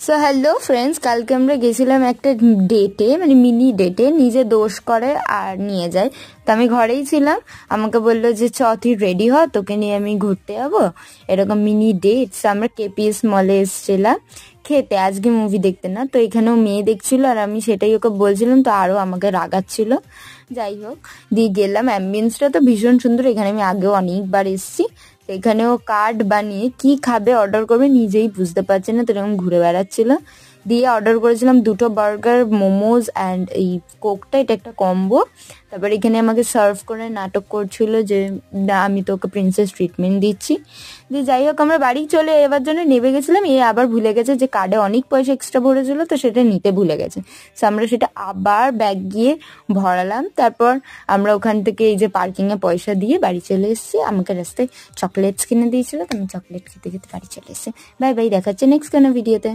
So hello friends, কালকে আমরা গেছিলাম একটা ডেটে, মানে মিনি ডেটে। নিজে দোষ করে আর নিয়ে যায়। তো আমি ঘরেই ছিলাম, আমাকে বললো যে চ তুই রেডি হ, তোকে নিয়ে আমি ঘুরতে যাবো, এরকম মিনি ডেট। আমরা কেপিএস মলে এসেছিলাম খেতে, আজকে মুভি দেখতে না। তো এখানেও মেয়ে দেখছিল আর আমি সেটাই ওকে বলছিলাম, তো আরও আমাকে রাগাচ্ছিল। যাই হোক, দিয়ে গেলাম। অ্যাম্বিয়েন্সটা তো ভীষণ সুন্দর, এখানে আমি আগেও অনেকবার এসেছি। তো এখানেও কার্ড বানিয়ে কি খাবে অর্ডার করবে নিজেই বুঝতে পারছে না, তো এরকম ঘুরে বেড়াচ্ছিল। দিয়ে অর্ডার করেছিলাম 2টো বার্গার, মোমোজ অ্যান্ড এই কোকটা, এটা একটা কম্বো। তারপর এখানে আমাকে সার্ভ করে নাটক করছিল যে না আমি তোকে প্রিন্সেস ট্রিটমেন্ট দিচ্ছি। দিয়ে যাই হোক, আমরা বাড়ি চলে এবার জন্য নেমে গেছিলাম। এ আবার ভুলে গেছে যে কার্ডে অনেক পয়সা এক্সট্রা ভরেছিল, তো সেটা নিতে ভুলে গেছে। সো আমরা সেটা আবার ব্যাগ গিয়ে ভরালাম। তারপর আমরা ওখান থেকে এই যে পার্কিংয়ে পয়সা দিয়ে বাড়ি চলে এসেছি। আমাকে রাস্তায় চকলেটস কিনে দিয়েছিল, তো আমি চকলেট খেতে খেতে বাড়ি চলে এসেছি। বাই বাই, দেখাচ্ছে নেক্সট কোনো ভিডিওতে।